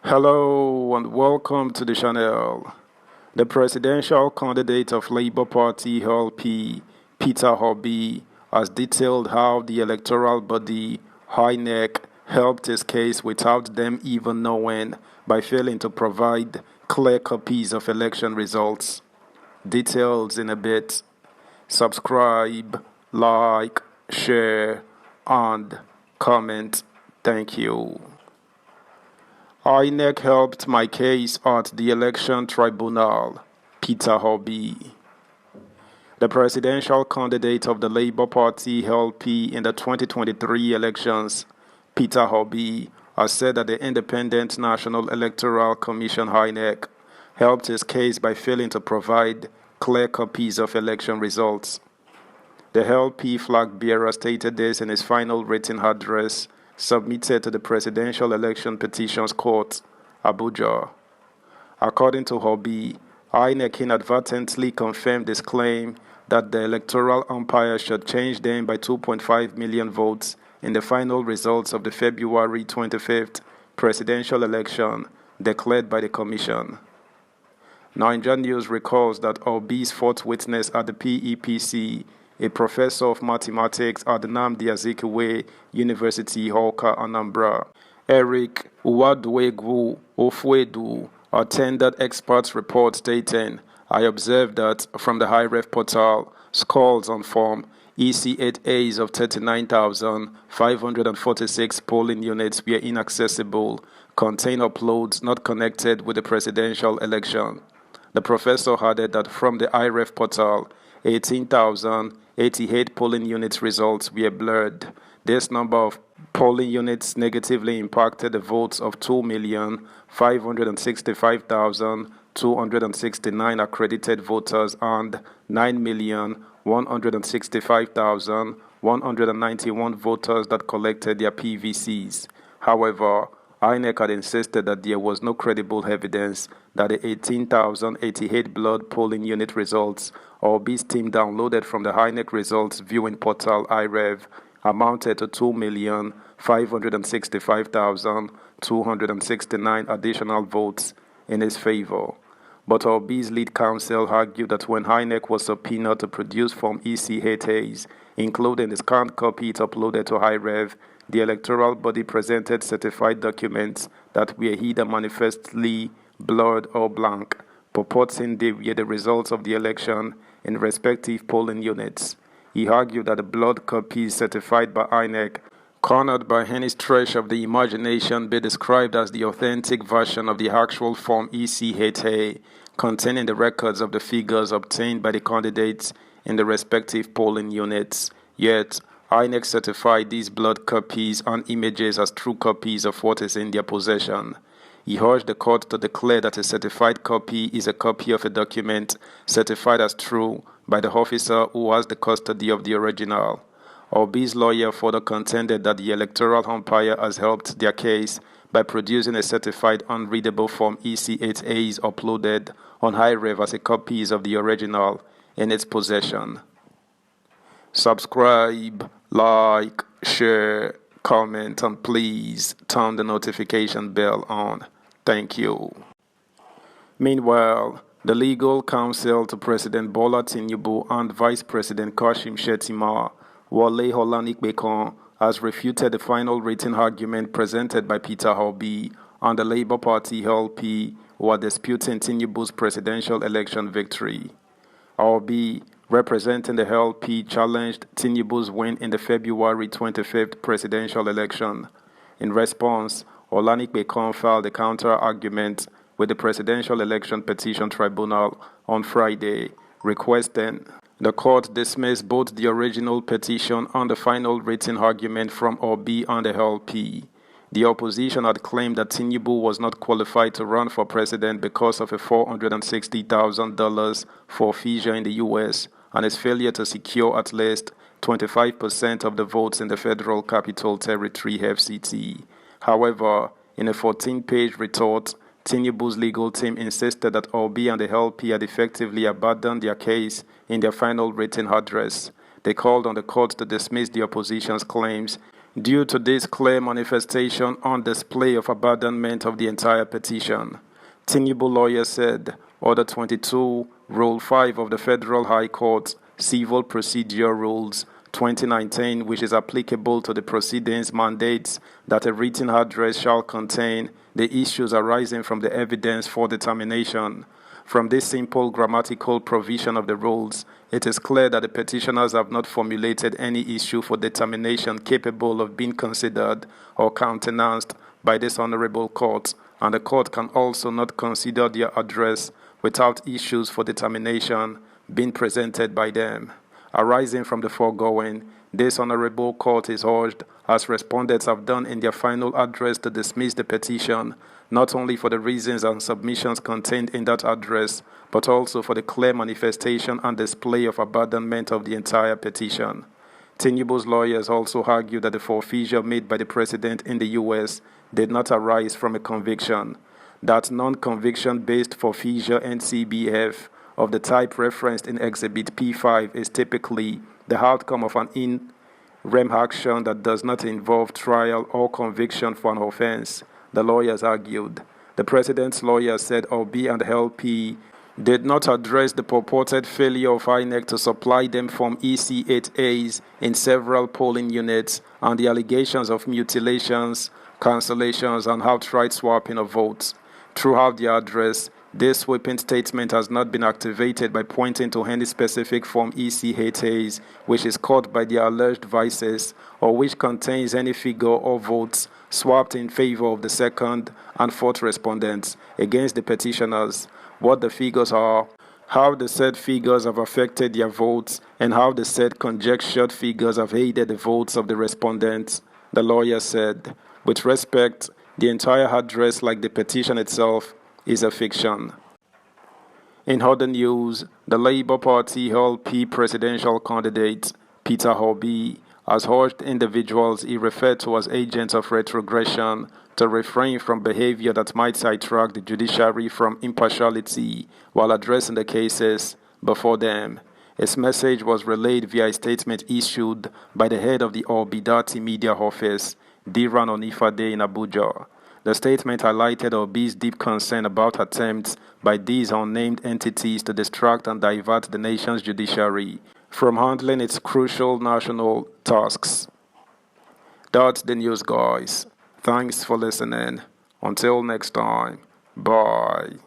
Hello and welcome to the channel. The presidential candidate of Labour Party LP, Peter Obi, has detailed how the electoral body, INEC, helped his case without them even knowing by failing to provide clear copies of election results. Details in a bit. Subscribe, like, share, and comment. Thank you. INEC helped my case at the election tribunal. Peter Obi. The presidential candidate of the Labour Party LP in the 2023 elections, Peter Obi, has said that the Independent National Electoral Commission INEC helped his case by failing to provide clear copies of election results. The LP flag bearer stated this in his final written address submitted to the Presidential Election Petitions Court, Abuja. According to Obi, INEC inadvertently confirmed his claim that the electoral umpire should change them by 2.5 million votes in the final results of the February 25th presidential election declared by the Commission. Niger News recalls that Obi's fourth witness at the PEPC, a professor of mathematics at the Nnamdi Azikiwe University, Awka, Anambra, Eric Uwaduegwu Ofuedu, attended experts' report stating, "I observed that from the HiRef portal, scores on Form EC8As of 39,546 polling units were inaccessible, contain uploads not connected with the presidential election." The professor added that from the IREF portal, 18,088 polling units results were blurred. This number of polling units negatively impacted the votes of 2,565,269 accredited voters and 9,165,191 voters that collected their PVCs. However, INEC had insisted that there was no credible evidence that the 18,088 blood polling unit results Obi's team downloaded from the INEC results viewing portal IREV amounted to 2,565,269 additional votes in his favor. But Obi's lead counsel argued that when INEC was subpoenaed to produce Form EC8As, including the scanned copy it uploaded to IREV, the electoral body presented certified documents that were either manifestly blurred or blank, purporting they were the results of the election in respective polling units. He argued that the blurred copies certified by INEC cannot by any stretch of the imagination be described as the authentic version of the actual Form EC8A containing the records of the figures obtained by the candidates in the respective polling units. Yet, INEC certified these blurred copies and images as true copies of what is in their possession. He urged the court to declare that a certified copy is a copy of a document certified as true by the officer who has the custody of the original. Obi's lawyer further contended that the electoral umpire has helped their case by producing a certified unreadable Form EC8As uploaded on HiRev as a copies of the original in its possession. Subscribe, like, share, comment, and please turn the notification bell on. Thank you. Meanwhile, the legal counsel to President Bola Tinubu and Vice President Kashim Shettima, Wole Olanipekon, has refuted the final written argument presented by Peter Obi and the Labour Party LP who are disputing Tinubu's presidential election victory. Obi, representing the LP, challenged Tinubu's win in the February 25th presidential election. In response, Olanipekon filed a counter-argument with the Presidential Election Petition Tribunal on Friday, requesting the court dismiss both the original petition and the final written argument from Obi and the LP. The opposition had claimed that Tinubu was not qualified to run for president because of a $460,000 forfeiture in the U.S. and his failure to secure at least 25% of the votes in the Federal Capital Territory (FCT). However, in a 14-page retort, Tinubu's legal team insisted that Obi and the LP had effectively abandoned their case in their final written address. They called on the court to dismiss the opposition's claims Due to this clear manifestation on display of abandonment of the entire petition, Tinubu lawyer said Order 22, Rule 5 of the Federal High Court Civil Procedure Rules 2019, which is applicable to the proceedings, mandates that a written address shall contain the issues arising from the evidence for determination. From this simple grammatical provision of the rules, it is clear that the petitioners have not formulated any issue for determination capable of being considered or countenanced by this honorable court, and the court can also not consider their address without issues for determination being presented by them. Arising from the foregoing, this honorable court is urged, as respondents have done in their final address, to dismiss the petition, not only for the reasons and submissions contained in that address, but also for the clear manifestation and display of abandonment of the entire petition. Tinubu's lawyers also argued that the forfeiture made by the president in the U.S. did not arise from a conviction, that non-conviction-based forfeiture NCBF of the type referenced in Exhibit P5 is typically the outcome of an in-rem action that does not involve trial or conviction for an offense, the lawyers argued. The president's lawyer said Obi and LP did not address the purported failure of INEC to supply them Form EC8As in several polling units and the allegations of mutilations, cancellations, and outright swapping of votes. Throughout the address, this sweeping statement has not been activated by pointing to any specific Form EC8As which is caught by the alleged vices or which contains any figure or votes swapped in favor of the second and fourth respondents against the petitioners, what the figures are, how the said figures have affected their votes, and how the said conjectured figures have aided the votes of the respondents, the lawyer said. With respect, the entire address, like the petition itself, is a fiction. In other news, the Labour Party LP presidential candidate, Peter Obi, has urged individuals he referred to as agents of retrogression to refrain from behavior that might sidetrack the judiciary from impartiality while addressing the cases before them. His message was relayed via a statement issued by the head of the Orbidati media office, Diran Onifade in Abuja. The statement highlighted Obi's deep concern about attempts by these unnamed entities to distract and divert the nation's judiciary from handling its crucial national tasks. That's the news, guys. Thanks for listening. Until next time, bye.